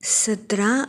17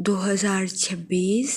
2026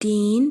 3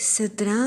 17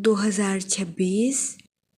2026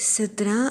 17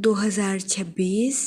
2026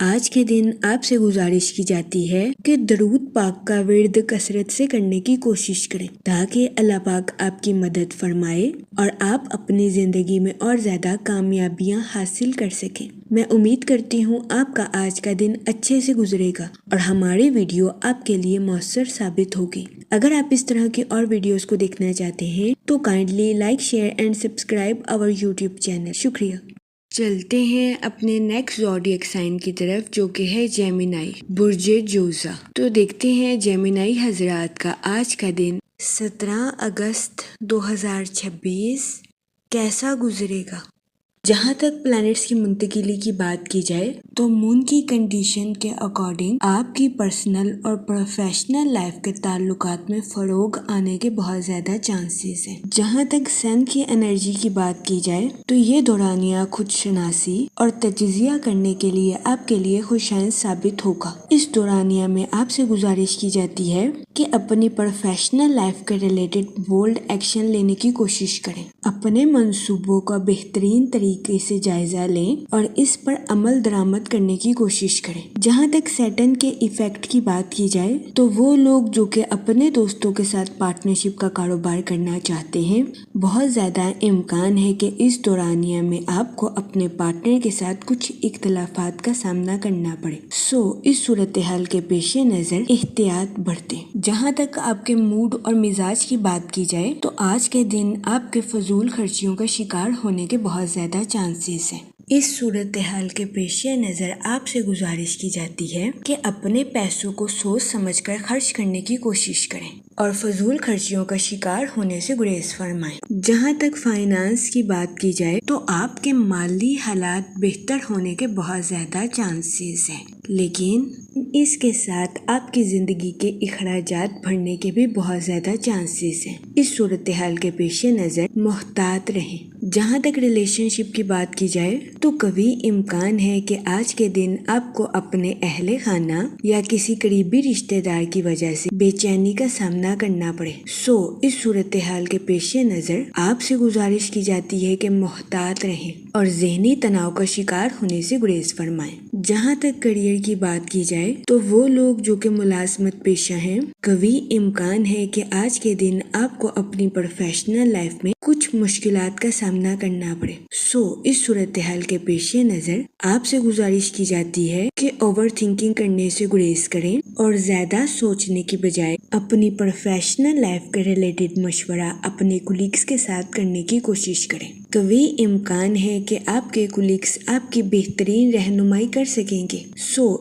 آج کے دن آپ سے گزارش کی جاتی ہے کہ درود پاک کا ورد کثرت سے کرنے کی کوشش کریں تاکہ اللہ پاک آپ کی مدد فرمائے اور آپ اپنی زندگی میں اور زیادہ کامیابیاں حاصل کر سکیں۔ میں امید کرتی ہوں آپ کا آج کا دن اچھے سے گزرے گا اور ہماری ویڈیو آپ کے لیے مؤثر ثابت ہوگی۔ اگر آپ اس طرح کی اور ویڈیوز کو دیکھنا چاہتے ہیں تو kindly like, share and subscribe our YouTube channel. شکریہ۔ چلتے ہیں اپنے نیکسٹ زوڈیک سائن کی طرف جو کہ ہے جیمینائی، برج جوزا۔ تو دیکھتے ہیں جیمینائی حضرات کا آج کا دن 17 اگست 2026 کیسا گزرے گا۔ جہاں تک پلانٹس کی منتقلی کی بات کی جائے تو مون کی کنڈیشن کے اکارڈنگ آپ کی پرسنل اور پروفیشنل لائف کے تعلقات میں فروغ آنے کے بہت زیادہ چانسز ہیں۔ جہاں تک سن کی انرجی کی بات کی جائے تو یہ دورانیہ خود شناسی اور تجزیہ کرنے کے لیے آپ کے لیے خوشائن ثابت ہوگا۔ اس دورانیہ میں آپ سے گزارش کی جاتی ہے کہ اپنی پروفیشنل لائف کے ریلیٹڈ بولڈ ایکشن لینے کی کوشش کریں، اپنے منصوبوں کا بہترین طریقے سے جائزہ لیں اور اس پر عمل درآمد کرنے کی کوشش کریں۔ جہاں تک سیٹن کے ایفیکٹ کی بات کی جائے تو وہ لوگ جو کہ اپنے دوستوں کے ساتھ پارٹنرشپ کا کاروبار کرنا چاہتے ہیں، بہت زیادہ امکان ہے کہ اس دورانیہ میں آپ کو اپنے پارٹنر کے ساتھ کچھ اختلافات کا سامنا کرنا پڑے۔ اس صورتحال کے پیش نظر احتیاط برتیں۔ جہاں تک آپ کے موڈ اور مزاج کی بات کی جائے تو آج کے دن آپ کے فضول خرچیوں کا شکار ہونے کے بہت زیادہ چانسز ہیں۔ اس صورتحال کے پیش نظر آپ سے گزارش کی جاتی ہے کہ اپنے پیسوں کو سوچ سمجھ کر خرچ کرنے کی کوشش کریں اور فضول خرچیوں کا شکار ہونے سے گریز فرمائیں۔ جہاں تک فائنانس کی بات کی جائے تو آپ کے مالی حالات بہتر ہونے کے بہت زیادہ چانسز ہیں، لیکن اس کے ساتھ آپ کی زندگی کے اخراجات بڑھنے کے بھی بہت زیادہ چانسز ہیں۔ اس صورتحال کے پیش نظر محتاط رہیں۔ جہاں تک ریلیشن شپ کی بات کی جائے تو قوی امکان ہے کہ آج کے دن آپ کو اپنے اہل خانہ یا کسی قریبی رشتہ دار کی وجہ سے بے چینی کا سامنا کرنا پڑے۔ اس صورتحال کے پیش نظر آپ سے گزارش کی جاتی ہے کہ محتاط رہیں اور ذہنی تناؤ کا شکار ہونے سے گریز فرمائیں۔ جہاں تک کیریئر کی بات کی جائے تو وہ لوگ جو کہ ملازمت پیشہ ہیں، قوی امکان ہے کہ آج کے دن آپ کو اپنی پروفیشنل لائف میں کچھ مشکلات کا سامنا کرنا پڑے۔ اس صورتحال کے پیش نظر آپ سے گزارش کی جاتی ہے کہ اوور تھنکنگ کرنے سے گریز کریں اور زیادہ سوچنے کی بجائے اپنی پروفیشنل لائف کے ریلیٹڈ مشورہ اپنے کولیگز کے ساتھ کرنے کی کوشش کریں۔ قوی امکان ہے کہ آپ کے کولیگز آپ کی بہترین رہنمائی کر سکیں گے۔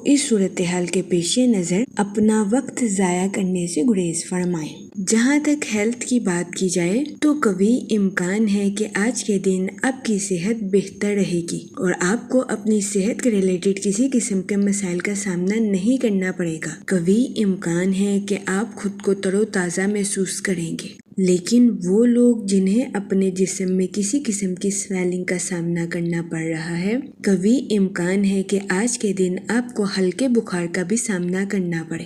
اس صورتحال کے پیش نظر اپنا وقت ضائع کرنے سے گریز فرمائیں۔ جہاں تک ہیلتھ کی بات کی جائے تو قوی امکان ہے کہ آج کے دن آپ کی صحت بہتر رہے گی اور آپ کو اپنی صحت کے ریلیٹڈ کسی قسم کے مسائل کا سامنا نہیں کرنا پڑے گا۔ قوی امکان ہے کہ آپ خود کو تر و تازہ محسوس کریں گے، لیکن وہ لوگ جنہیں اپنے جسم میں کسی قسم کی سویلنگ کا سامنا کرنا پڑ رہا ہے، قوی امکان ہے کہ آج کے دن آپ کو ہلکے بخار کا بھی سامنا کرنا پڑے۔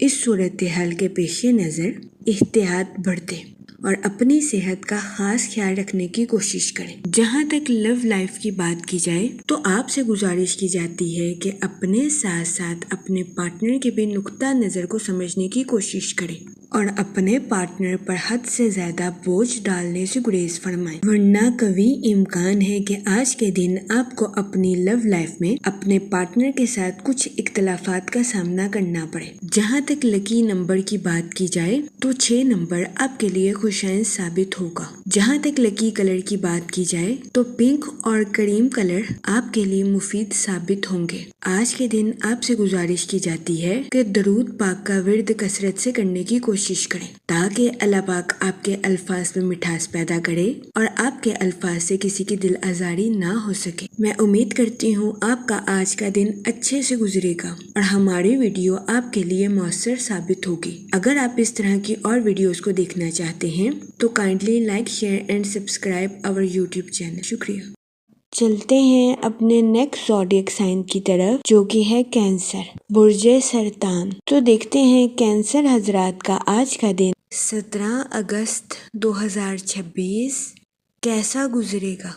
اس صورتحال کے پیش نظر احتیاط برتیں اور اپنی صحت کا خاص خیال رکھنے کی کوشش کریں۔ جہاں تک لو لائف کی بات کی جائے تو آپ سے گزارش کی جاتی ہے کہ اپنے ساتھ ساتھ اپنے پارٹنر کے بھی نقطہ نظر کو سمجھنے کی کوشش کریں اور اپنے پارٹنر پر حد سے زیادہ بوجھ ڈالنے سے گریز فرمائیں، ورنہ قوی امکان ہے کہ آج کے دن آپ کو اپنی لو لائف میں اپنے پارٹنر کے ساتھ کچھ اختلافات کا سامنا کرنا پڑے۔ جہاں تک لکی نمبر کی بات کی جائے تو 6 نمبر آپ کے لیے خوشائن ثابت ہوگا۔ جہاں تک لکی کلر کی بات کی جائے تو پنک اور کریم کلر آپ کے لیے مفید ثابت ہوں گے۔ آج کے دن آپ سے گزارش کی جاتی ہے کہ درود پاک کا ورد کثرت سے کرنے کی کوشش کریں تاکہ اللہ پاک آپ کے الفاظ میں مٹھاس پیدا کرے اور آپ کے الفاظ سے کسی کی دل آزاری نہ ہو سکے۔ میں امید کرتی ہوں آپ کا آج کا دن اچھے سے گزرے گا اور ہماری ویڈیو آپ کے لیے مؤثر ثابت ہوگی۔ اگر آپ اس طرح کی اور ویڈیوز کو دیکھنا چاہتے ہیں تو kindly like, share and subscribe our YouTube channel. شکریہ۔ چلتے ہیں اپنے نیکسٹ زوڈیک سائن کی طرف جو کہ ہے کینسر، برج سرطان۔ تو دیکھتے ہیں کینسر حضرات کا آج کا دن 17 اگست 2026 کیسا گزرے گا۔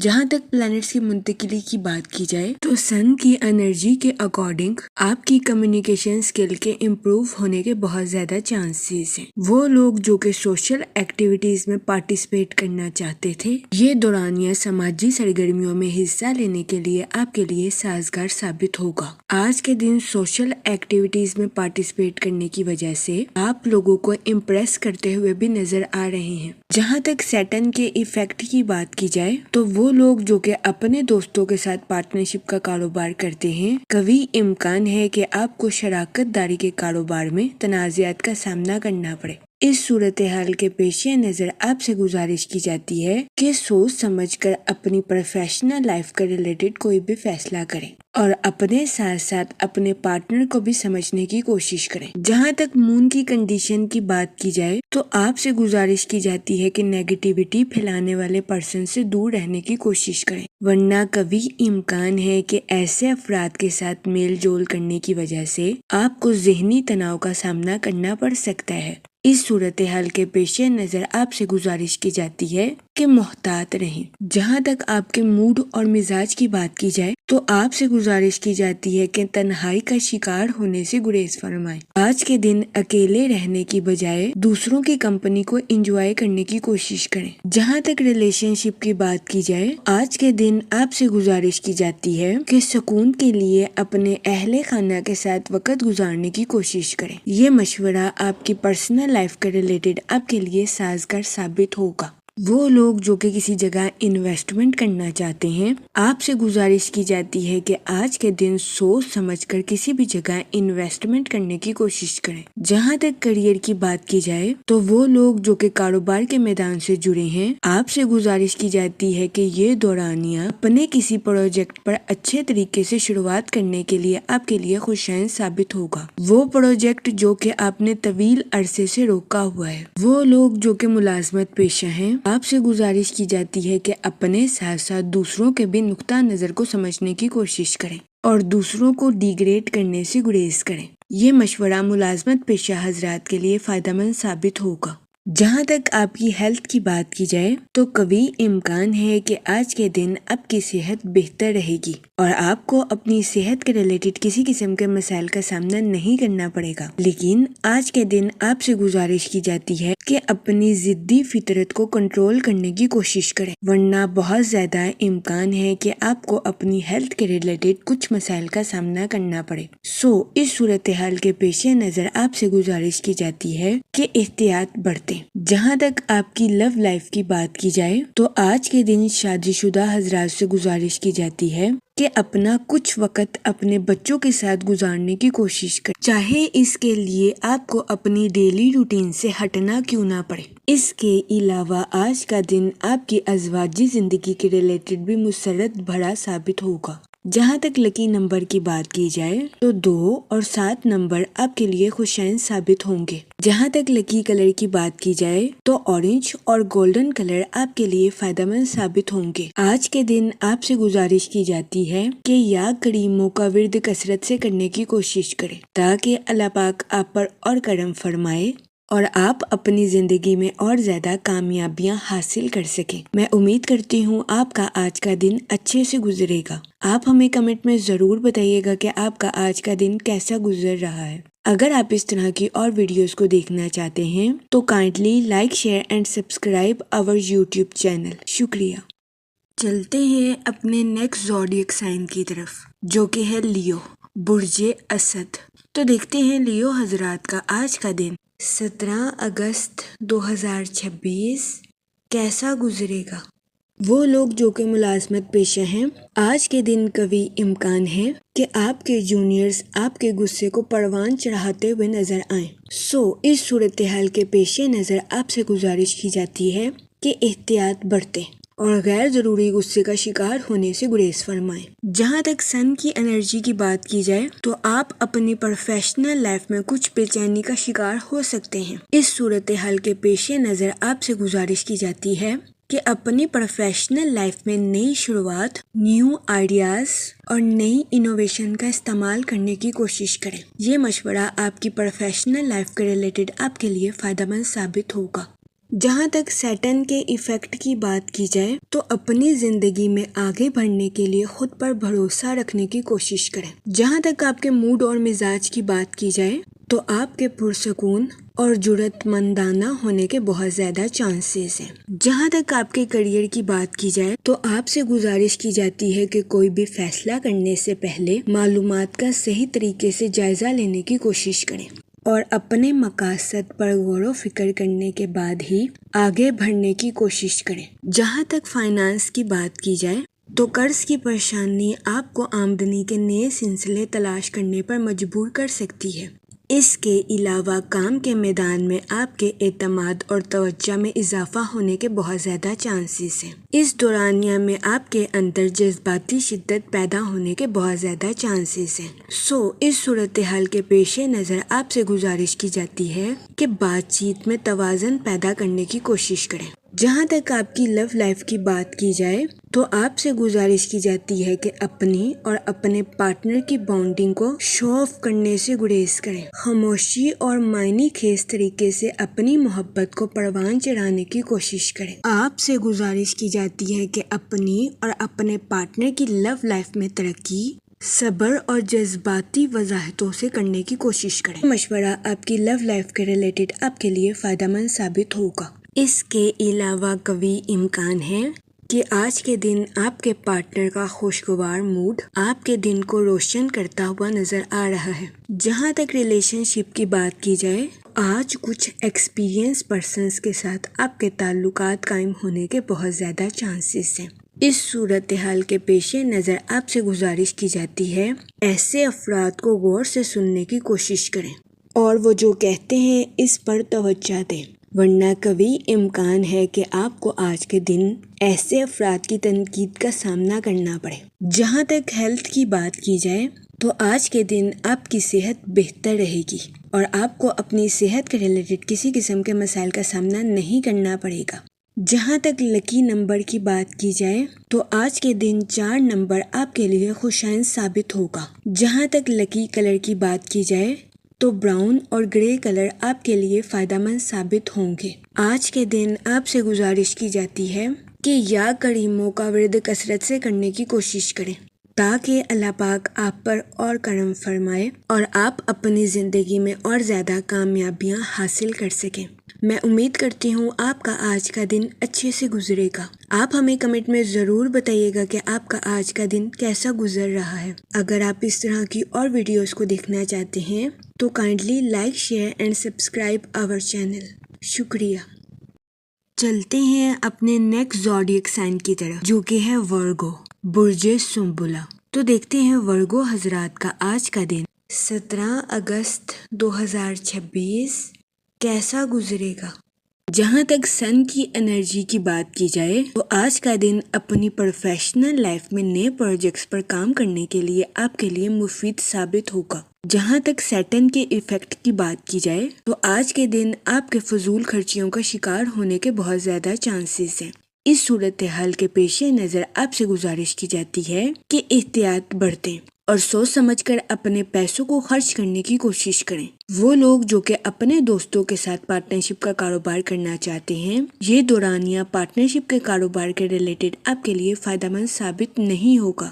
جہاں تک پلانٹس کی منتقلی کی بات کی جائے تو سن کی انرجی کے اکارڈنگ آپ کی کمیونیکیشن اسکل کے امپروو ہونے کے بہت زیادہ چانسز ہیں۔ وہ لوگ جو کہ سوشل ایکٹیویٹیز میں پارٹیسپیٹ کرنا چاہتے تھے، یہ دورانیہ سماجی سرگرمیوں میں حصہ لینے کے لیے آپ کے لیے سازگار ثابت ہوگا۔ آج کے دن سوشل ایکٹیویٹیز میں پارٹیسپیٹ کرنے کی وجہ سے آپ لوگوں کو امپریس کرتے ہوئے بھی نظر آ رہے ہیں۔ جہاں تک سیٹن کے ایفیکٹ کی بات کی جائے تو وہ لوگ جو کہ اپنے دوستوں کے ساتھ پارٹنرشپ کا کاروبار کرتے ہیں، قوی امکان ہے کہ آپ کو شراکت داری کے کاروبار میں تنازعات کا سامنا کرنا پڑے۔ اس صورتحال کے پیش نظر آپ سے گزارش کی جاتی ہے کہ سوچ سمجھ کر اپنی پروفیشنل لائف کا ریلیٹڈ کوئی بھی فیصلہ کریں اور اپنے ساتھ ساتھ اپنے پارٹنر کو بھی سمجھنے کی کوشش کریں۔ جہاں تک مون کی کنڈیشن کی بات کی جائے تو آپ سے گزارش کی جاتی ہے کہ نیگیٹیوٹی پھیلانے والے پرسن سے دور رہنے کی کوشش کریں، ورنہ قوی امکان ہے کہ ایسے افراد کے ساتھ میل جول کرنے کی وجہ سے آپ کو ذہنی تناؤ کا سامنا کرنا پڑ سکتا ہے۔ اس صورتحال کے پیش نظر آپ سے گزارش کی جاتی ہے کہ محتاط رہیں۔ جہاں تک آپ کے موڈ اور مزاج کی بات کی جائے تو آپ سے گزارش کی جاتی ہے کہ تنہائی کا شکار ہونے سے گریز فرمائیں۔ آج کے دن اکیلے رہنے کی بجائے دوسروں کی کمپنی کو انجوائے کرنے کی کوشش کریں۔ جہاں تک ریلیشن شپ کی بات کی جائے، آج کے دن آپ سے گزارش کی جاتی ہے کہ سکون کے لیے اپنے اہل خانہ کے ساتھ وقت گزارنے کی کوشش کریں۔ یہ مشورہ آپ کی پرسنل لائف کے ریلیٹڈ آپ کے لیے سازگار ثابت ہوگا۔ وہ لوگ جو کہ کسی جگہ انویسٹمنٹ کرنا چاہتے ہیں، آپ سے گزارش کی جاتی ہے کہ آج کے دن سوچ سمجھ کر کسی بھی جگہ انویسٹمنٹ کرنے کی کوشش کریں۔ جہاں تک کیریئر کی بات کی جائے تو وہ لوگ جو کہ کاروبار کے میدان سے جڑے ہیں، آپ سے گزارش کی جاتی ہے کہ یہ دورانیہ اپنے کسی پروجیکٹ پر اچھے طریقے سے شروعات کرنے کے لیے آپ کے لیے خوشائن ثابت ہوگا۔ وہ پروجیکٹ جو کہ آپ نے طویل عرصے سے روکا ہوا ہے، وہ لوگ جو کہ ملازمت پیشہ ہیں، آپ سے گزارش کی جاتی ہے کہ اپنے ساتھ ساتھ دوسروں کے بھی نقطہ نظر کو سمجھنے کی کوشش کریں اور دوسروں کو ڈیگریڈ کرنے سے گریز کریں۔ یہ مشورہ ملازمت پیشہ حضرات کے لیے فائدہ مند ثابت ہوگا۔ جہاں تک آپ کی ہیلتھ کی بات کی جائے تو قوی امکان ہے کہ آج کے دن آپ کی صحت بہتر رہے گی اور آپ کو اپنی صحت کے ریلیٹڈ کسی قسم کے مسائل کا سامنا نہیں کرنا پڑے گا، لیکن آج کے دن آپ سے گزارش کی جاتی ہے کہ اپنی ضدی فطرت کو کنٹرول کرنے کی کوشش کریں، ورنہ بہت زیادہ امکان ہے کہ آپ کو اپنی ہیلتھ کے ریلیٹڈ کچھ مسائل کا سامنا کرنا پڑے۔ اس صورتحال کے پیش نظر آپ سے گزارش کی جاتی ہے کہ احتیاط برتیں۔ جہاں تک آپ کی لو لائف کی بات کی جائے تو آج کے دن شادی شدہ حضرات سے گزارش کی جاتی ہے کہ اپنا کچھ وقت اپنے بچوں کے ساتھ گزارنے کی کوشش کریں، چاہے اس کے لیے آپ کو اپنی ڈیلی روٹین سے ہٹنا کیوں نہ پڑے۔ اس کے علاوہ آج کا دن آپ کی ازواجی زندگی کے ریلیٹڈ بھی مسرت بھرا ثابت ہوگا۔ جہاں تک لکی نمبر کی بات کی جائے تو 2 اور 7 نمبر آپ کے لیے خوشائن ثابت ہوں گے۔ جہاں تک لکی کلر کی بات کی جائے تو اورنج اور گولڈن کلر آپ کے لیے فائدہ مند ثابت ہوں گے۔ آج کے دن آپ سے گزارش کی جاتی ہے کہ یا کریموں کا ورد کثرت سے کرنے کی کوشش کریں تاکہ اللہ پاک آپ پر اور کرم فرمائے اور آپ اپنی زندگی میں اور زیادہ کامیابیاں حاصل کر سکیں۔ میں امید کرتی ہوں آپ کا آج کا دن اچھے سے گزرے گا۔ آپ ہمیں کمنٹ میں ضرور بتائیے گا کہ آپ کا آج کا دن کیسا گزر رہا ہے۔ اگر آپ اس طرح کی اور ویڈیوز کو دیکھنا چاہتے ہیں تو kindly like, share and subscribe our YouTube channel. شکریہ۔ چلتے ہیں اپنے نیکسٹ زوڈیک سائن کی طرف جو کہ ہے لیو، برج اسد۔ تو دیکھتے ہیں لیو حضرات کا آج کا دن 17 اگست 2026 کیسا گزرے گا۔ وہ لوگ جو کہ ملازمت پیشہ ہیں، آج کے دن قوی امکان ہے کہ آپ کے جونیئرز آپ کے غصے کو پروان چڑھاتے ہوئے نظر آئیں۔ اس صورتحال کے پیش نظر آپ سے گزارش کی جاتی ہے کہ احتیاط برتیں اور غیر ضروری غصے کا شکار ہونے سے گریز فرمائیں۔ جہاں تک سن کی انرجی کی بات کی جائے تو آپ اپنی پروفیشنل لائف میں کچھ بے چینی کا شکار ہو سکتے ہیں۔ اس صورتحال کے پیش نظر آپ سے گزارش کی جاتی ہے کہ اپنی پروفیشنل لائف میں نئی شروعات، نیو آئیڈیاز اور نئی انوویشن کا استعمال کرنے کی کوشش کریں۔ یہ مشورہ آپ کی پروفیشنل لائف کے ریلیٹڈ آپ کے لیے فائدہ مند ثابت ہوگا۔ جہاں تک سیٹرن کے ایفیکٹ کی بات کی جائے تو اپنی زندگی میں آگے بڑھنے کے لیے خود پر بھروسہ رکھنے کی کوشش کریں۔ جہاں تک آپ کے موڈ اور مزاج کی بات کی جائے تو آپ کے پرسکون اور جرأت مندانہ ہونے کے بہت زیادہ چانسز ہیں۔ جہاں تک آپ کے کیریئر کی بات کی جائے تو آپ سے گزارش کی جاتی ہے کہ کوئی بھی فیصلہ کرنے سے پہلے معلومات کا صحیح طریقے سے جائزہ لینے کی کوشش کریں اور اپنے مقاصد پر غور و فکر کرنے کے بعد ہی آگے بڑھنے کی کوشش کریں۔ جہاں تک فائنانس کی بات کی جائے تو قرض کی پریشانی آپ کو آمدنی کے نئے سلسلے تلاش کرنے پر مجبور کر سکتی ہے۔ اس کے علاوہ کام کے میدان میں آپ کے اعتماد اور توجہ میں اضافہ ہونے کے بہت زیادہ چانسز ہیں۔ اس دورانیہ میں آپ کے اندر جذباتی شدت پیدا ہونے کے بہت زیادہ چانسز ہیں۔ اس صورتحال کے پیش نظر آپ سے گزارش کی جاتی ہے کہ بات چیت میں توازن پیدا کرنے کی کوشش کریں۔ جہاں تک آپ کی لو لائف کی بات کی جائے تو آپ سے گزارش کی جاتی ہے کہ اپنی اور اپنے پارٹنر کی بانڈنگ کو شو آف کرنے سے گریز کریں۔ خاموشی اور معنی خیز طریقے سے اپنی محبت کو پروان چڑھانے کی کوشش کریں۔ آپ سے گزارش کی جاتی ہے کہ اپنی اور اپنے پارٹنر کی لو لائف میں ترقی صبر اور جذباتی وضاحتوں سے کرنے کی کوشش کریں۔ مشورہ آپ کی لو لائف کے ریلیٹڈ آپ کے لیے فائدہ مند ثابت ہوگا۔ اس کے علاوہ قوی امکان ہے کہ آج کے دن آپ کے پارٹنر کا خوشگوار موڈ آپ کے دن کو روشن کرتا ہوا نظر آ رہا ہے۔ جہاں تک ریلیشن شپ کی بات کی جائے آج کچھ ایکسپیرینس پرسنز کے ساتھ آپ کے تعلقات قائم ہونے کے بہت زیادہ چانسز ہیں۔ اس صورتحال کے پیش نظر آپ سے گزارش کی جاتی ہے ایسے افراد کو غور سے سننے کی کوشش کریں اور وہ جو کہتے ہیں اس پر توجہ دیں، ورنہ قوی امکان ہے کہ آپ کو آج کے دن ایسے افراد کی تنقید کا سامنا کرنا پڑے۔ جہاں تک ہیلتھ کی بات کی جائے تو آج کے دن آپ کی صحت بہتر رہے گی اور آپ کو اپنی صحت کے ریلیٹڈ کسی قسم کے مسائل کا سامنا نہیں کرنا پڑے گا۔ جہاں تک لکی نمبر کی بات کی جائے تو آج کے دن 4 نمبر آپ کے لیے خوشائن ثابت ہوگا۔ جہاں تک لکی کلر کی بات کی جائے تو براؤن اور گرے کلر آپ کے لیے فائدہ مند ثابت ہوں گے۔ آج کے دن آپ سے گزارش کی جاتی ہے کہ یا کریموں کا ورد کثرت سے کرنے کی کوشش کریں تاکہ اللہ پاک آپ پر اور کرم فرمائے اور آپ اپنی زندگی میں اور زیادہ کامیابیاں حاصل کر سکیں۔ میں امید کرتی ہوں آپ کا آج کا دن اچھے سے گزرے گا۔ آپ ہمیں کمنٹ میں ضرور بتائیے گا کہ آپ کا آج کا دن کیسا گزر رہا ہے۔ اگر آپ اس طرح کی اور ویڈیوز کو دیکھنا چاہتے ہیں تو kindly like share and subscribe our channel. شکریہ۔ چلتے ہیں اپنے نیکسٹ زوڈیک سائن کی طرف جو کہ ہے ورگو، برج سنبلہ۔ تو دیکھتے ہیں ورگو حضرات کا آج کا دن 17 اگست 2026 کیسا گزرے گا۔ جہاں تک سن کی انرجی کی بات کی جائے تو آج کا دن اپنی پروفیشنل لائف میں نئے پروجیکٹس پر کام کرنے کے لیے آپ کے لیے مفید ثابت ہوگا۔ جہاں تک سیٹرن کے ایفیکٹ کی بات کی جائے تو آج کے دن آپ کے فضول خرچیوں کا شکار ہونے کے بہت زیادہ چانسز ہیں۔ اس صورتحال کے پیش نظر آپ سے گزارش کی جاتی ہے کہ احتیاط برتیں اور سوچ سمجھ کر اپنے پیسوں کو خرچ کرنے کی کوشش کریں۔ وہ لوگ جو کہ اپنے دوستوں کے ساتھ پارٹنرشپ کا کاروبار کرنا چاہتے ہیں یہ دورانیہ پارٹنرشپ کے کاروبار کے ریلیٹڈ آپ کے لیے فائدہ مند ثابت نہیں ہوگا۔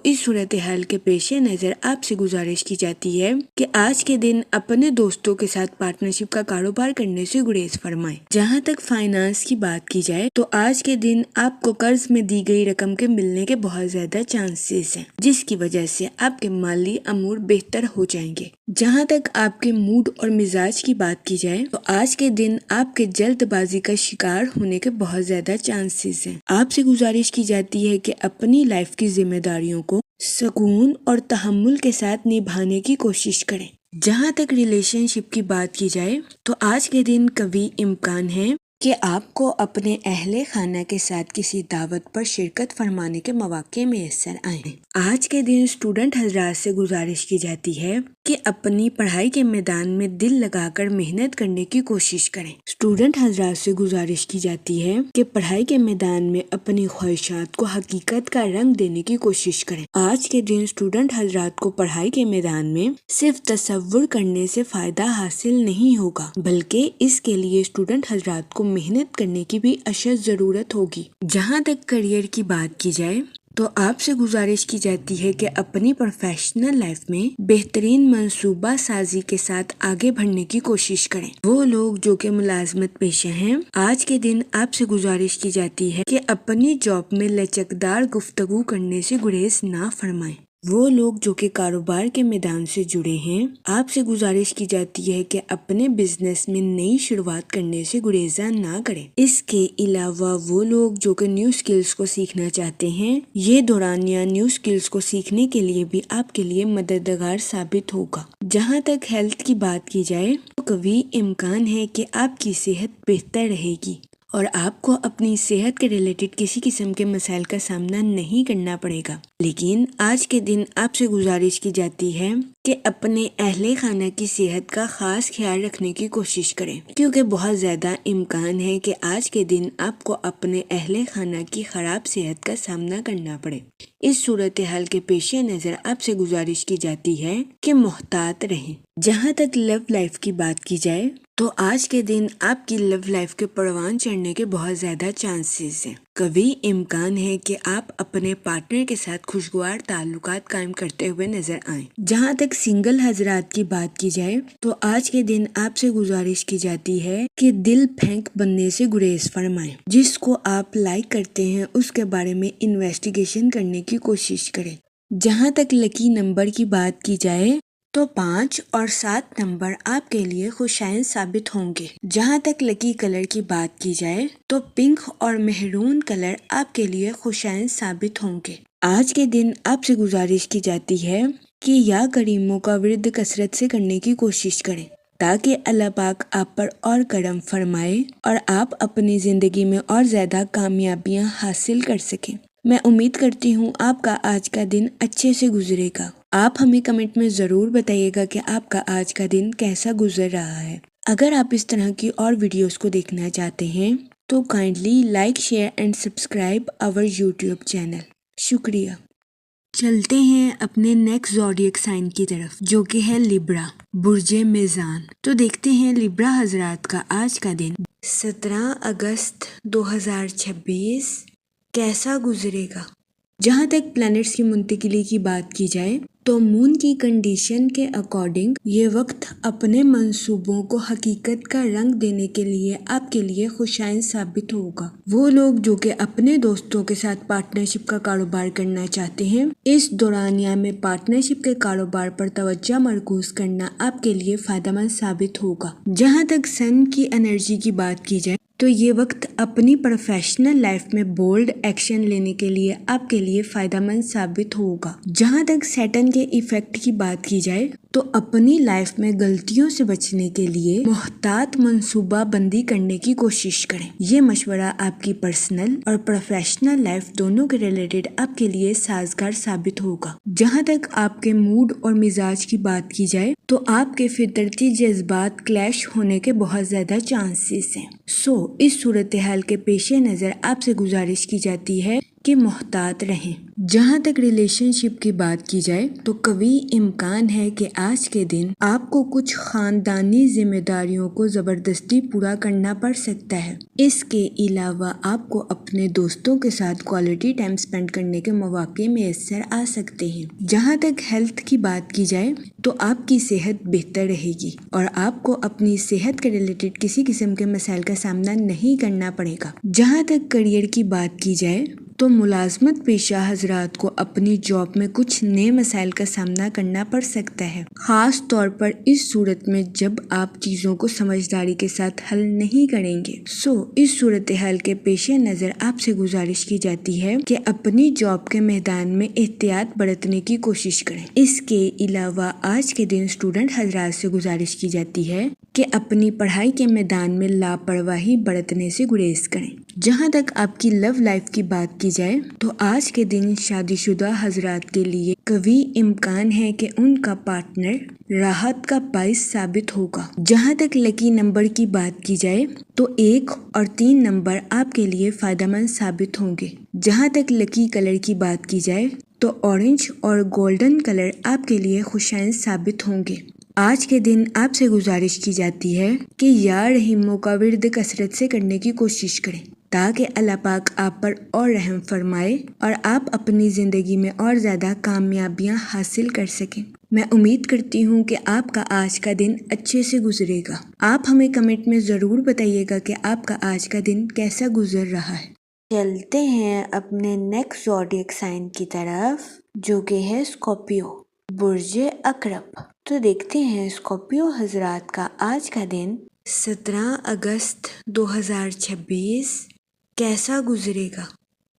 اس صورتحال کے پیش نظر آپ سے گزارش کی جاتی ہے کہ آج کے دن اپنے دوستوں کے ساتھ پارٹنرشپ کا کاروبار کرنے سے گریز فرمائیں۔ جہاں تک فائنانس کی بات کی جائے تو آج کے دن آپ کو قرض میں دی گئی رقم کے ملنے کے بہت زیادہ چانسز ہیں جس کی وجہ سے آپ کے مالی امور بہتر ہو جائیں گے۔ جہاں تک آپ کے موڈ اور مزاج کی بات کی جائے تو آج کے دن آپ کے جلد بازی کا شکار ہونے کے بہت زیادہ چانسز ہیں۔ آپ سے گزارش کی جاتی ہے کہ اپنی لائف کی ذمہ داریوں کو سکون اور تحمل کے ساتھ نبھانے کی کوشش کریں۔ جہاں تک ریلیشن شپ کی بات کی جائے تو آج کے دن قوی امکان ہے کہ آپ کو اپنے اہل خانہ کے ساتھ کسی دعوت پر شرکت فرمانے کے مواقع میسر آئیں۔ آج کے دن اسٹوڈنٹ حضرات سے گزارش کی جاتی ہے کہ اپنی پڑھائی کے میدان میں دل لگا کر محنت کرنے کی کوشش کریں۔ اسٹوڈنٹ حضرات سے گزارش کی جاتی ہے کہ پڑھائی کے میدان میں اپنی خواہشات کو حقیقت کا رنگ دینے کی کوشش کریں۔ آج کے دن اسٹوڈنٹ حضرات کو پڑھائی کے میدان میں صرف تصور کرنے سے فائدہ حاصل نہیں ہوگا بلکہ اس کے لیے اسٹوڈنٹ حضرات کو محنت کرنے کی بھی اشد ضرورت ہوگی۔ جہاں تک کریئر کی بات کی جائے تو آپ سے گزارش کی جاتی ہے کہ اپنی پروفیشنل لائف میں بہترین منصوبہ سازی کے ساتھ آگے بڑھنے کی کوشش کریں۔ وہ لوگ جو کہ ملازمت پیشہ ہیں، آج کے دن آپ سے گزارش کی جاتی ہے کہ اپنی جاب میں لچکدار گفتگو کرنے سے گریز نہ فرمائیں۔ وہ لوگ جو کہ کاروبار کے میدان سے جڑے ہیں، آپ سے گزارش کی جاتی ہے کہ اپنے بزنس میں نئی شروعات کرنے سے گریزاں نہ کریں۔ اس کے علاوہ وہ لوگ جو کہ نیو سکلز کو سیکھنا چاہتے ہیں، یہ دورانیہ نیو سکلز کو سیکھنے کے لیے بھی آپ کے لیے مددگار ثابت ہوگا۔ جہاں تک ہیلتھ کی بات کی جائے تو قوی امکان ہے کہ آپ کی صحت بہتر رہے گی اور آپ کو اپنی صحت کے ریلیٹڈ کسی قسم کے مسائل کا سامنا نہیں کرنا پڑے گا۔ لیکن آج کے دن آپ سے گزارش کی جاتی ہے کہ اپنے اہل خانہ کی صحت کا خاص خیال رکھنے کی کوشش کریں، کیونکہ بہت زیادہ امکان ہے کہ آج کے دن آپ کو اپنے اہل خانہ کی خراب صحت کا سامنا کرنا پڑے۔ اس صورتحال کے پیش نظر آپ سے گزارش کی جاتی ہے کہ محتاط رہیں۔ جہاں تک لو لائف کی بات کی جائے تو آج کے دن آپ کی لو لائف کے پروان چڑھنے کے بہت زیادہ چانسز ہیں۔ قوی امکان ہے کہ آپ اپنے پارٹنر کے ساتھ خوشگوار تعلقات قائم کرتے ہوئے نظر آئیں۔ جہاں تک سنگل حضرات کی بات کی جائے تو آج کے دن آپ سے گزارش کی جاتی ہے کہ دل پھینک بننے سے گریز فرمائیں۔ جس کو آپ لائک کرتے ہیں اس کے بارے میں انویسٹیگیشن کرنے کی کوشش کریں۔ جہاں تک لکی نمبر کی بات کی جائے تو 5 اور 7 نمبر آپ کے لیے خوشائن ثابت ہوں گے۔ جہاں تک لکی کلر کی بات کی جائے تو پنک اور مہرون کلر آپ کے لیے خوشائن ثابت ہوں گے۔ آج کے دن آپ سے گزارش کی جاتی ہے کہ یا کریموں کا ورد کثرت سے کرنے کی کوشش کریں تاکہ اللہ پاک آپ پر اور کرم فرمائے اور آپ اپنی زندگی میں اور زیادہ کامیابیاں حاصل کر سکیں۔ میں امید کرتی ہوں آپ کا آج کا دن اچھے سے گزرے گا۔ آپ ہمیں کمنٹ میں ضرور بتائیے گا کہ آپ کا آج کا دن کیسا گزر رہا ہے۔ اگر آپ اس طرح کی اور ویڈیوز کو دیکھنا چاہتے ہیں تو kindly like, share and subscribe our YouTube channel. شکریہ۔ چلتے ہیں اپنے نیکسٹ زوڈیک سائن کی طرف جو کہ ہے لیبرا، برج میزان۔ تو دیکھتے ہیں لیبرا حضرات کا آج کا دن 17 اگست 2026 کیسا گزرے گا۔ جہاں تک پلانٹس کی منتقلی کی بات کی جائے تو مون کی کنڈیشن کے اکارڈنگ یہ وقت اپنے منصوبوں کو حقیقت کا رنگ دینے کے لیے آپ کے لیے خوشائن ثابت ہوگا۔ وہ لوگ جو کہ اپنے دوستوں کے ساتھ پارٹنرشپ کا کاروبار کرنا چاہتے ہیں، اس دورانیہ میں پارٹنرشپ کے کاروبار پر توجہ مرکوز کرنا آپ کے لیے فائدہ مند ثابت ہوگا۔ جہاں تک سن کی انرجی کی بات کی جائے تو یہ وقت اپنی پروفیشنل لائف میں بولڈ ایکشن لینے کے لیے آپ کے لیے فائدہ مند ثابت ہوگا۔ جہاں تک سیٹن کے ایفیکٹ کی بات کی جائے تو اپنی لائف میں غلطیوں سے بچنے کے لیے محتاط منصوبہ بندی کرنے کی کوشش کریں۔ یہ مشورہ آپ کی پرسنل اور پروفیشنل لائف دونوں کے ریلیٹڈ آپ کے لیے سازگار ثابت ہوگا۔ جہاں تک آپ کے موڈ اور مزاج کی بات کی جائے تو آپ کے فطرتی جذبات کلیش ہونے کے بہت زیادہ چانسز ہیں۔ اس صورتحال کے پیش نظر آپ سے گزارش کی جاتی ہے کہ محتاط رہیں۔ جہاں تک ریلیشن شپ کی بات کی جائے تو قوی امکان ہے کہ آج کے دن آپ کو کچھ خاندانی ذمہ داریوں کو زبردستی پورا کرنا پڑ سکتا ہے۔ اس کے علاوہ آپ کو اپنے دوستوں کے ساتھ کوالٹی ٹائم سپینڈ کرنے کے مواقع میسر آ سکتے ہیں۔ جہاں تک ہیلتھ کی بات کی جائے تو آپ کی صحت بہتر رہے گی اور آپ کو اپنی صحت کے ریلیٹڈ کسی قسم کے مسائل کا سامنا نہیں کرنا پڑے گا۔ جہاں تک کریئر کی بات کی جائے تو ملازمت پیشہ حضرات کو اپنی جاب میں کچھ نئے مسائل کا سامنا کرنا پڑ سکتا ہے، خاص طور پر اس صورت میں جب آپ چیزوں کو سمجھداری کے ساتھ حل نہیں کریں گے۔ اس صورتحال کے پیش نظر آپ سے گزارش کی جاتی ہے کہ اپنی جاب کے میدان میں احتیاط برتنے کی کوشش کریں۔ اس کے علاوہ آج کے دن اسٹوڈنٹ حضرات سے گزارش کی جاتی ہے کہ اپنی پڑھائی کے میدان میں لاپرواہی برتنے سے گریز کریں۔ جہاں تک آپ کی لو لائف کی بات کی جائے تو آج کے دن شادی شدہ حضرات کے لیے قوی امکان ہے کہ ان کا پارٹنر راحت کا باعث ثابت ہوگا۔ جہاں تک لکی نمبر کی بات کی جائے تو 1 اور 3 نمبر آپ کے لیے فائدہ مند ثابت ہوں گے۔ جہاں تک لکی کلر کی بات کی جائے تو اورنج اور گولڈن کلر آپ کے لیے خوشائن ثابت ہوں گے۔ آج کے دن آپ سے گزارش کی جاتی ہے کہ یا رحیموں کا ورد کثرت سے کرنے کی کوشش کریں تاکہ اللہ پاک آپ پر اور رحم فرمائے اور آپ اپنی زندگی میں اور زیادہ کامیابیاں حاصل کر سکیں۔ میں امید کرتی ہوں کہ آپ کا آج کا دن اچھے سے گزرے گا۔ آپ ہمیں کمنٹ میں ضرور بتائیے گا کہ آپ کا آج کا دن کیسا گزر رہا ہے۔ چلتے ہیں اپنے نیکسٹ زوڈیک سائن کی طرف جو کہ ہے اسکارپیو، برج عقرب۔ تو دیکھتے ہیں اسکارپیو حضرات کا آج کا دن 17 اگست 2026 کیسا گزرے گا۔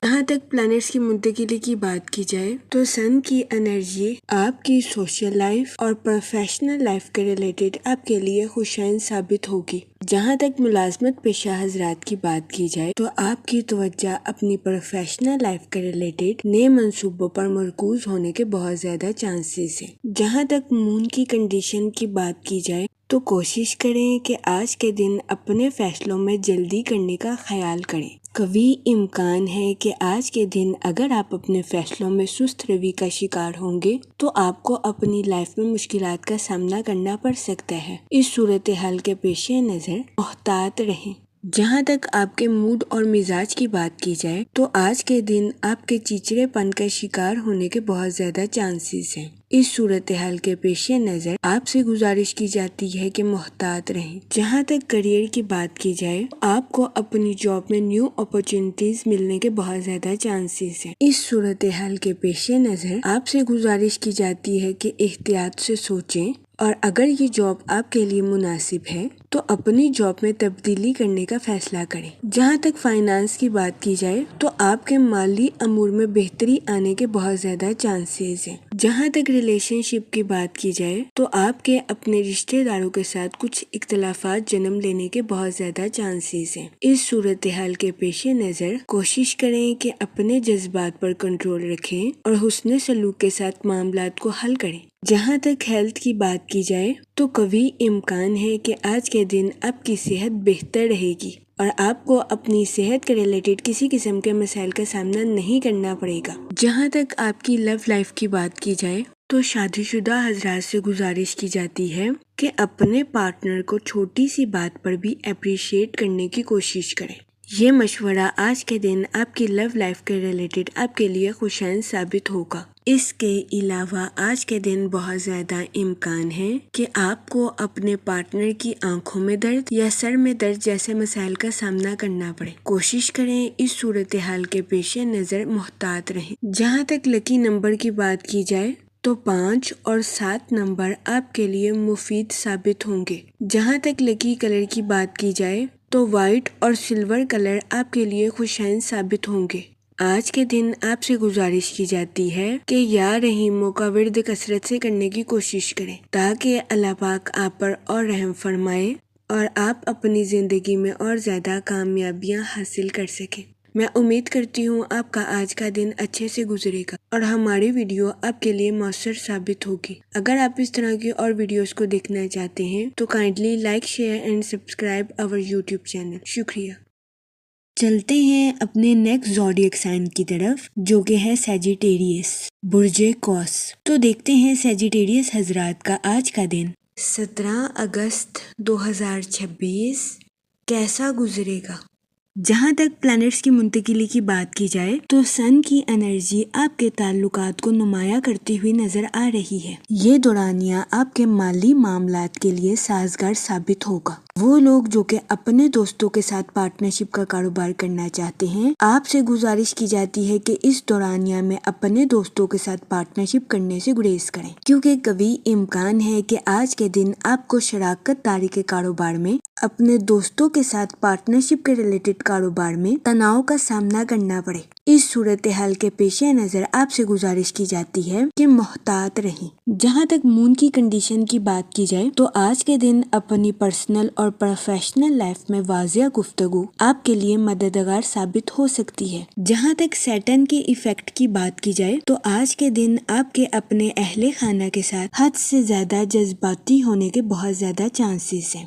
جہاں تک پلانٹس کی منتقلی کی بات کی جائے تو سن کی انرجی آپ کی سوشل لائف اور پروفیشنل لائف کے ریلیٹڈ آپ کے لیے خوشائن ثابت ہوگی۔ جہاں تک ملازمت پیشہ حضرات کی بات کی جائے تو آپ کی توجہ اپنی پروفیشنل لائف کے ریلیٹڈ نئے منصوبوں پر مرکوز ہونے کے بہت زیادہ چانسز ہیں۔ جہاں تک مون کی کنڈیشن کی بات کی جائے تو کوشش کریں کہ آج کے دن اپنے فیصلوں میں جلدی کرنے کا خیال کریں۔ قوی امکان ہے کہ آج کے دن اگر آپ اپنے فیصلوں میں سست روی کا شکار ہوں گے تو آپ کو اپنی لائف میں مشکلات کا سامنا کرنا پڑ سکتا ہے۔ اس صورتحال کے پیش نظر محتاط رہیں۔ جہاں تک آپ کے موڈ اور مزاج کی بات کی جائے تو آج کے دن آپ کے چڑچڑے پن کا شکار ہونے کے بہت زیادہ چانسز ہیں۔ اس صورتحال کے پیش نظر آپ سے گزارش کی جاتی ہے کہ محتاط رہیں۔ جہاں تک کریئر کی بات کی جائے آپ کو اپنی جاب میں نیو اپرچونٹیز ملنے کے بہت زیادہ چانسز ہیں۔ اس صورتحال کے پیش نظر آپ سے گزارش کی جاتی ہے کہ احتیاط سے سوچیں اور اگر یہ جاب آپ کے لیے مناسب ہے تو اپنی جاب میں تبدیلی کرنے کا فیصلہ کریں۔ جہاں تک فائنانس کی بات کی جائے تو آپ کے مالی امور میں بہتری آنے کے بہت زیادہ چانسز ہیں۔ جہاں تک ریلیشن شپ کی بات کی جائے تو آپ کے اپنے رشتہ داروں کے ساتھ کچھ اختلافات جنم لینے کے بہت زیادہ چانسز ہیں۔ اس صورتحال کے پیش نظر کوشش کریں کہ اپنے جذبات پر کنٹرول رکھیں اور حسن سلوک کے ساتھ معاملات کو حل کریں۔ جہاں تک ہیلتھ کی بات کی جائے تو قوی امکان ہے کہ آج کے دن آپ کی صحت بہتر رہے گی اور آپ کو اپنی صحت کے ریلیٹڈ کسی قسم کے مسائل کا سامنا نہیں کرنا پڑے گا۔ جہاں تک آپ کی لو لائف کی بات کی جائے تو شادی شدہ حضرات سے گزارش کی جاتی ہے کہ اپنے پارٹنر کو چھوٹی سی بات پر بھی اپریشیٹ کرنے کی کوشش کریں۔ یہ مشورہ آج کے دن آپ کی لو لائف کے ریلیٹڈ آپ کے لیے خوشائن ثابت ہوگا۔ اس کے علاوہ آج کے دن بہت زیادہ امکان ہے کہ آپ کو اپنے پارٹنر کی آنکھوں میں درد یا سر میں درد جیسے مسائل کا سامنا کرنا پڑے۔ کوشش کریں اس صورتحال کے پیش نظر محتاط رہیں۔ جہاں تک لکی نمبر کی بات کی جائے تو 5 اور 7 نمبر آپ کے لیے مفید ثابت ہوں گے۔ جہاں تک لکی کلر کی بات کی جائے تو وائٹ اور سلور کلر آپ کے لیے خوشائن ثابت ہوں گے۔ آج کے دن آپ سے گزارش کی جاتی ہے کہ یا رحیموں کا ورد کثرت سے کرنے کی کوشش کریں تاکہ اللہ پاک آپ پر اور رحم فرمائے اور آپ اپنی زندگی میں اور زیادہ کامیابیاں حاصل کر سکیں۔ میں امید کرتی ہوں آپ کا آج کا دن اچھے سے گزرے گا اور ہماری ویڈیو آپ کے لیے مؤثر ثابت ہوگی۔ اگر آپ اس طرح کی اور ویڈیوز کو دیکھنا چاہتے ہیں تو kindly like, share and subscribe our YouTube channel. شکریہ۔ چلتے ہیں اپنے نیکسٹ زوڈیک سائن کی طرف جو کہ ہے سیجیٹیریس، برج قوس۔ تو دیکھتے ہیں سیجیٹیریس حضرات کا آج کا دن 17 اگست 2026 کیسا گزرے گا۔ جہاں تک پلانٹس کی منتقلی کی بات کی جائے تو سن کی انرجی آپ کے تعلقات کو نمایاں کرتی ہوئی نظر آ رہی ہے۔ یہ دورانیہ آپ کے مالی معاملات کے لیے سازگار ثابت ہوگا۔ وہ لوگ جو کہ اپنے دوستوں کے ساتھ پارٹنرشپ کا کاروبار کرنا چاہتے ہیں آپ سے گزارش کی جاتی ہے کہ اس دورانیہ میں اپنے دوستوں کے ساتھ پارٹنرشپ کرنے سے گریز کریں کیونکہ قوی امکان ہے کہ آج کے دن آپ کو شراکت داری کے کاروبار میں اپنے دوستوں کے ساتھ پارٹنرشپ کے ریلیٹڈ کاروبار میں تناؤ کا سامنا کرنا پڑے۔ اس صورتحال کے پیش نظر آپ سے گزارش کی جاتی ہے کہ محتاط رہیں۔ جہاں تک مون کی کنڈیشن کی بات کی جائے تو آج کے دن اپنی پرسنل اور پروفیشنل لائف میں واضح گفتگو آپ کے لیے مددگار ثابت ہو سکتی ہے۔ جہاں تک سیٹن کے ایفیکٹ کی بات کی جائے تو آج کے دن آپ کے اپنے اہل خانہ کے ساتھ حد سے زیادہ جذباتی ہونے کے بہت زیادہ چانسز ہیں۔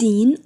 3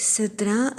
17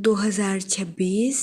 2026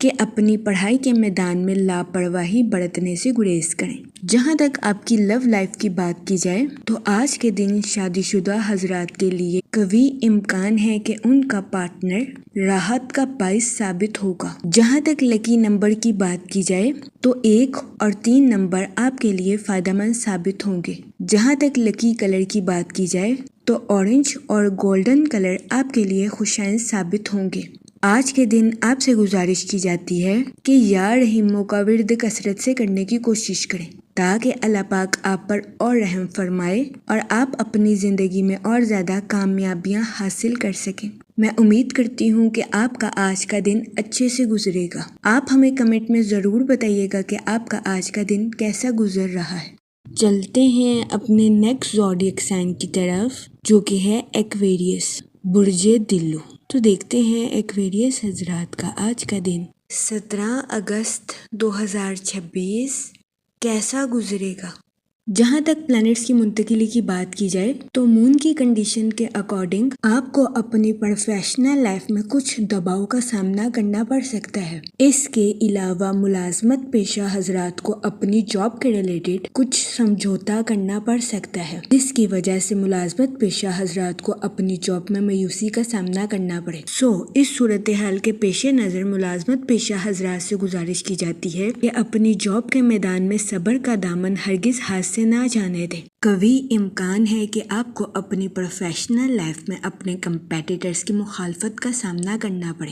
کہ اپنی پڑھائی کے میدان میں لاپرواہی برتنے سے گریز کریں۔ جہاں تک آپ کی لو لائف کی بات کی جائے تو آج کے دن شادی شدہ حضرات کے لیے قوی امکان ہے کہ ان کا پارٹنر راحت کا باعث ثابت ہوگا۔ جہاں تک لکی نمبر کی بات کی جائے تو 1 اور 3 نمبر آپ کے لیے فائدہ مند ثابت ہوں گے۔ جہاں تک لکی کلر کی بات کی جائے تو اورنج اور گولڈن کلر آپ کے لیے خوشائن ثابت ہوں گے۔ آج کے دن آپ سے گزارش کی جاتی ہے کہ یا رحیموں کا ورد کثرت سے کرنے کی کوشش کریں تاکہ اللہ پاک آپ پر اور رحم فرمائے اور آپ اپنی زندگی میں اور زیادہ کامیابیاں حاصل کر سکیں۔ میں امید کرتی ہوں کہ آپ کا آج کا دن اچھے سے گزرے گا۔ آپ ہمیں کمنٹ میں ضرور بتائیے گا کہ آپ کا آج کا دن کیسا گزر رہا ہے۔ چلتے ہیں اپنے نیکسٹ زوڈیک سائن کی طرف جو کہ ہے ایکویریس، برج دلو۔ تو دیکھتے ہیں ایکویریس حضرات کا آج کا دن 17 اگست 2026 کیسا گزرے گا۔ جہاں تک پلانٹس کی منتقلی کی بات کی جائے تو مون کی کنڈیشن کے اکارڈنگ آپ کو اپنی پروفیشنل لائف میں کچھ دباؤ کا سامنا کرنا پڑ سکتا ہے۔ اس کے علاوہ ملازمت پیشہ حضرات کو اپنی جاب کے ریلیٹڈ کچھ سمجھوتا کرنا پڑ سکتا ہے جس کی وجہ سے ملازمت پیشہ حضرات کو اپنی جاب میں مایوسی کا سامنا کرنا پڑے۔ اس صورتحال کے پیش نظر ملازمت پیشہ حضرات سے گزارش کی جاتی ہے کہ اپنی جاب کے میدان میں صبر کا دامن ہرگز ہاتھ سے نہ جانے دیں۔ قوی امکان ہے کہ آپ کو اپنی پروفیشنل لائف میں اپنے کمپیٹیٹرز کی مخالفت کا سامنا کرنا پڑے۔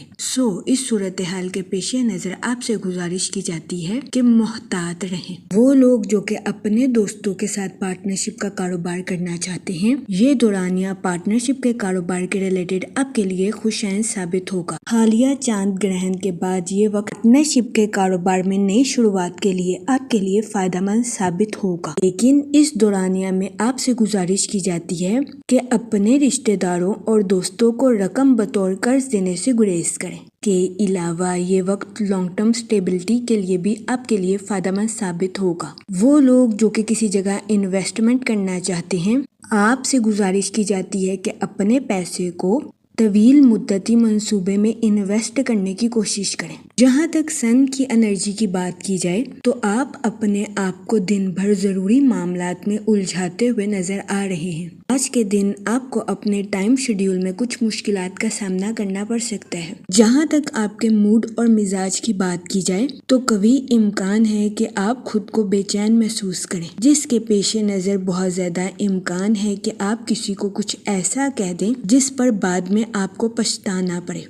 اس صورتحال کے پیش نظر آپ سے گزارش کی جاتی ہے کہ محتاط رہیں۔ وہ لوگ جو کہ اپنے دوستوں کے ساتھ پارٹنرشپ کا کاروبار کرنا چاہتے ہیں، یہ دورانیہ پارٹنرشپ کے کاروبار کے ریلیٹڈ آپ کے لیے خوشائن ثابت ہوگا۔ حالیہ چاند گرہن کے بعد یہ وقت پارٹنرشپ کے کاروبار میں نئی شروعات کے لیے آپ کے لیے فائدہ مند ثابت ہوگا، لیکن اس دورانیہ میں آپ سے گزارش کی جاتی ہے کہ اپنے رشتہ داروں اور دوستوں کو رقم بطور قرض دینے سے گریز کریں۔ کے علاوہ یہ وقت لانگ ٹرم سٹیبلٹی کے لیے بھی آپ کے لیے فائدہ مند ثابت ہوگا۔ وہ لوگ جو کہ کسی جگہ انویسٹمنٹ کرنا چاہتے ہیں، آپ سے گزارش کی جاتی ہے کہ اپنے پیسے کو طویل مدتی منصوبے میں انویسٹ کرنے کی کوشش کریں۔ جہاں تک سن کی انرجی کی بات کی جائے تو آپ اپنے آپ کو دن بھر ضروری معاملات میں الجھاتے ہوئے نظر آ رہے ہیں۔ آج کے دن آپ کو اپنے ٹائم شیڈیول میں کچھ مشکلات کا سامنا کرنا پڑ سکتا ہے۔ جہاں تک آپ کے موڈ اور مزاج کی بات کی جائے تو قوی امکان ہے کہ آپ خود کو بے چین محسوس کریں، جس کے پیش نظر بہت زیادہ امکان ہے کہ آپ کسی کو کچھ ایسا کہہ دیں جس پر بعد میں آپ کو پچھتانا پڑے۔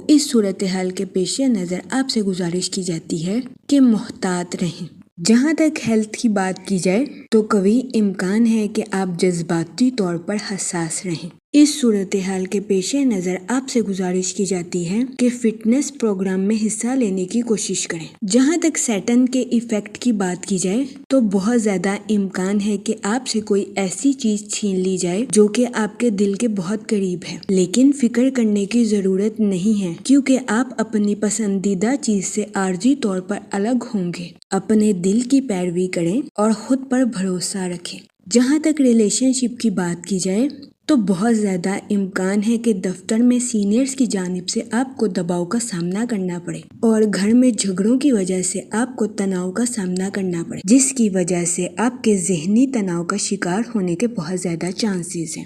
اس صورتحال کے پیش نظر آپ سے گزارش کی جاتی ہے کہ محتاط رہیں۔ جہاں تک ہیلتھ کی بات کی جائے تو قوی امکان ہے کہ آپ جذباتی طور پر حساس رہیں۔ اس صورتحال کے پیش نظر آپ سے گزارش کی جاتی ہے کہ فٹنس پروگرام میں حصہ لینے کی کوشش کریں۔ جہاں تک سیٹن کے ایفیکٹ کی بات کی جائے تو بہت زیادہ امکان ہے کہ آپ سے کوئی ایسی چیز چھین لی جائے جو کہ آپ کے دل کے بہت قریب ہے، لیکن فکر کرنے کی ضرورت نہیں ہے کیونکہ آپ اپنی پسندیدہ چیز سے عارضی طور پر الگ ہوں گے۔ اپنے دل کی پیروی کریں اور خود پر بھروسہ رکھیں۔ جہاں تک ریلیشن شپ کی بات کی جائے تو بہت زیادہ امکان ہے کہ دفتر میں سینئرز کی جانب سے آپ کو دباؤ کا سامنا کرنا پڑے اور گھر میں جھگڑوں کی وجہ سے آپ کو تناؤ کا سامنا کرنا پڑے، جس کی وجہ سے آپ کے ذہنی تناؤ کا شکار ہونے کے بہت زیادہ چانسز ہیں۔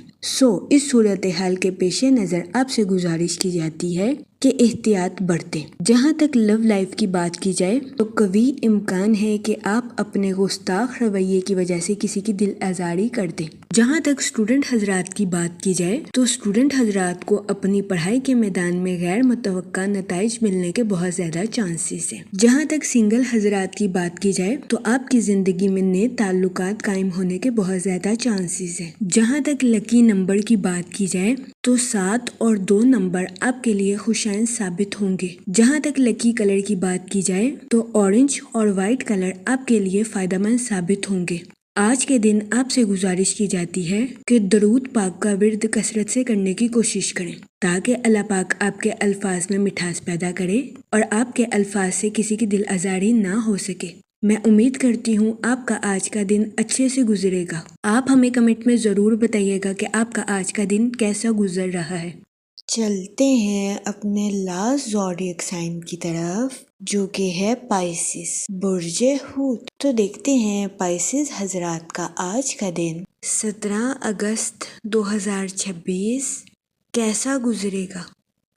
اس صورتحال کے پیش نظر آپ سے گزارش کی جاتی ہے کہ احتیاط برتیں۔ جہاں تک لو لائف کی بات کی جائے تو قوی امکان ہے کہ آپ اپنے گستاخ رویے کی وجہ سے کسی کی دل آزاری کر دیں۔ جہاں تک اسٹوڈنٹ حضرات کی بات کی جائے تو اسٹوڈنٹ حضرات کو اپنی پڑھائی کے میدان میں غیر متوقع نتائج ملنے کے بہت زیادہ چانسز ہیں۔ جہاں تک سنگل حضرات کی بات کی جائے تو آپ کی زندگی میں نئے تعلقات قائم ہونے کے بہت زیادہ چانسز ہیں۔ جہاں تک لکی نمبر کی بات کی جائے تو 7 اور 2 نمبر آپ کے لیے خوشائن ثابت ہوں گے۔ جہاں تک لکی کلر کی بات کی جائے تو اورنج اور وائٹ کلر آپ کے لیے فائدہ مند ثابت ہوں گے۔ آج کے دن آپ سے گزارش کی جاتی ہے کہ درود پاک کا ورد کثرت سے کرنے کی کوشش کریں تاکہ اللہ پاک آپ کے الفاظ میں مٹھاس پیدا کرے اور آپ کے الفاظ سے کسی کی دل آزاری نہ ہو سکے۔ میں امید کرتی ہوں آپ کا آج کا دن اچھے سے گزرے گا۔ آپ ہمیں کمنٹ میں ضرور بتائیے گا کہ آپ کا آج کا دن کیسا گزر رہا ہے۔ چلتے ہیں اپنے لاسٹ زوڈیک سائن کی طرف، جو کہ ہے پائسس، برج حوت۔ تو دیکھتے ہیں پائسس حضرات کا آج کا دن 17 اگست 2026 کیسا گزرے گا۔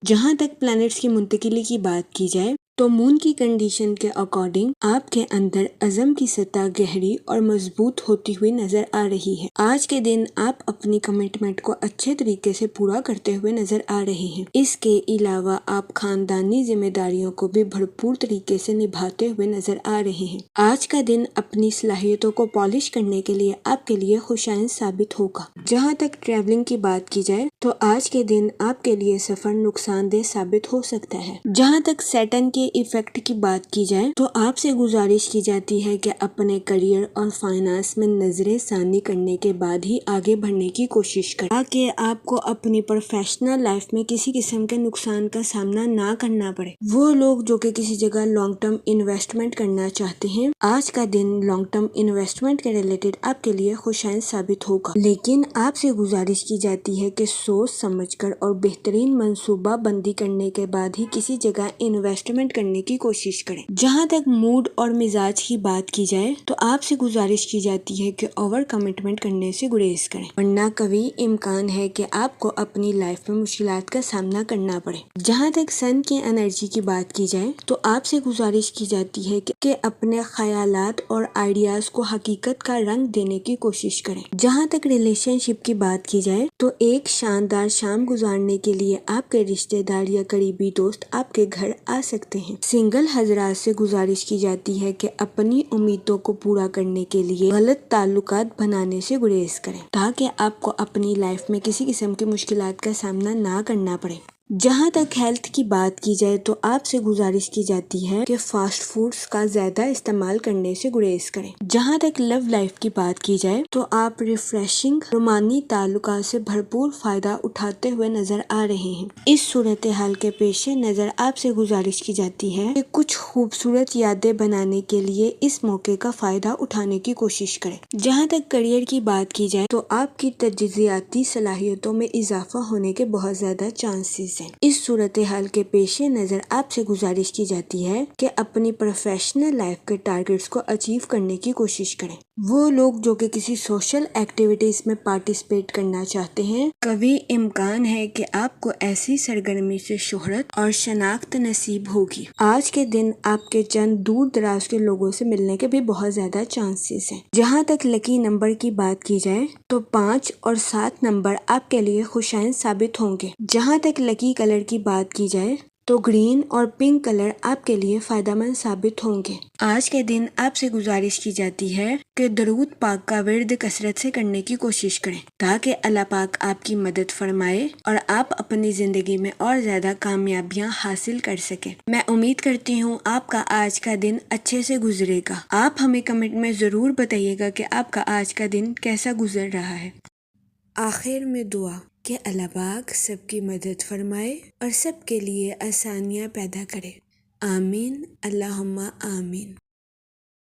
جہاں تک پلانٹس کی منتقلی کی بات کی جائے تو مون کی کنڈیشن کے اکارڈنگ آپ کے اندر عزم کی سطح گہری اور مضبوط ہوتی ہوئی نظر آ رہی ہے۔ آج کے دن آپ اپنی کمٹمنٹ کو اچھے طریقے سے پورا کرتے ہوئے نظر آ رہے ہیں۔ اس کے علاوہ آپ خاندانی ذمہ داریوں کو بھی بھرپور طریقے سے نبھاتے ہوئے نظر آ رہے ہیں۔ آج کا دن اپنی صلاحیتوں کو پالش کرنے کے لیے آپ کے لیے خوشائن ثابت ہوگا۔ جہاں تک ٹریولنگ کی بات کی جائے تو آج کے دن آپ کے لیے سفر نقصان دہ ثابت ہو سکتا ہے۔ جہاں تک سیٹن کے ایفیکٹ کی بات کی جائے تو آپ سے گزارش کی جاتی ہے کہ اپنے کریئر اور فائنانس میں نظر ثانی کرنے کے بعد ہی آگے بڑھنے کی کوشش کریں، تاکہ آپ کو اپنی پروفیشنل لائف میں کسی قسم کے نقصان کا سامنا نہ کرنا پڑے۔ وہ لوگ جو کہ کسی جگہ لانگ ٹرم انویسٹمنٹ کرنا چاہتے ہیں، آج کا دن لانگ ٹرم انویسٹمنٹ کے ریلیٹڈ آپ کے لیے خوشائن ثابت ہوگا، لیکن آپ سے گزارش کی جاتی ہے کہ سوچ سمجھ کر اور بہترین منصوبہ بندی کرنے کے بعد ہی کسی جگہ انویسٹمنٹ کرنے کی کوشش کریں۔ جہاں تک موڈ اور مزاج کی بات کی جائے تو آپ سے گزارش کی جاتی ہے کہ اوور کمٹمنٹ کرنے سے گریز کریں، ورنہ کبھی امکان ہے کہ آپ کو اپنی لائف میں مشکلات کا سامنا کرنا پڑے۔ جہاں تک سن کی انرجی کی بات کی جائے تو آپ سے گزارش کی جاتی ہے کہ اپنے خیالات اور آئیڈیاز کو حقیقت کا رنگ دینے کی کوشش کریں۔ جہاں تک ریلیشن شپ کی بات کی جائے تو ایک شاندار شام گزارنے کے لیے آپ کے رشتہ دار یا قریبی دوست آپ کے گھر آ سکتے ہیں۔ سنگل حضرات سے گزارش کی جاتی ہے کہ اپنی امیدوں کو پورا کرنے کے لیے غلط تعلقات بنانے سے گریز کریں، تاکہ آپ کو اپنی لائف میں کسی قسم کی مشکلات کا سامنا نہ کرنا پڑے۔ جہاں تک ہیلتھ کی بات کی جائے تو آپ سے گزارش کی جاتی ہے کہ فاسٹ فوڈز کا زیادہ استعمال کرنے سے گریز کریں۔ جہاں تک لو لائف کی بات کی جائے تو آپ ریفریشنگ رومانی تعلقات سے بھرپور فائدہ اٹھاتے ہوئے نظر آ رہے ہیں۔ اس صورتحال کے پیش نظر آپ سے گزارش کی جاتی ہے کہ کچھ خوبصورت یادیں بنانے کے لیے اس موقع کا فائدہ اٹھانے کی کوشش کریں۔ جہاں تک کریئر کی بات کی جائے تو آپ کی تجزیاتی صلاحیتوں میں اضافہ ہونے کے بہت زیادہ چانسز ہیں۔ اس صورتحال کے پیش نظر آپ سے گزارش کی جاتی ہے کہ اپنی پروفیشنل لائف کے ٹارگٹس کو اچیو کرنے کی کوشش کریں۔ وہ لوگ جو کہ کسی سوشل ایکٹیویٹیز میں پارٹیسپیٹ کرنا چاہتے ہیں، کبھی امکان ہے کہ آپ کو ایسی سرگرمی سے شہرت اور شناخت نصیب ہوگی۔ آج کے دن آپ کے چند دور دراز کے لوگوں سے ملنے کے بھی بہت زیادہ چانسز ہیں۔ جہاں تک لکی نمبر کی بات کی جائے تو 5 اور 7 نمبر آپ کے لیے خوشائن ثابت ہوں گے۔ جہاں تک لکی کلر کی بات کی جائے تو گرین اور پنک کلر آپ کے لیے فائدہ مند ثابت ہوں گے۔ آج کے دن آپ سے گزارش کی جاتی ہے کہ درود پاک کا ورد کثرت سے کرنے کی کوشش کریں، تاکہ اللہ پاک آپ کی مدد فرمائے اور آپ اپنی زندگی میں اور زیادہ کامیابیاں حاصل کر سکیں۔ میں امید کرتی ہوں آپ کا آج کا دن اچھے سے گزرے گا۔ آپ ہمیں کمنٹ میں ضرور بتائیے گا کہ آپ کا آج کا دن کیسا گزر رہا ہے۔ آخر میں دعا کہ اللہ پاک سب کی مدد فرمائے اور سب کے لیے آسانیاں پیدا کرے۔ آمین، اللہم آمین۔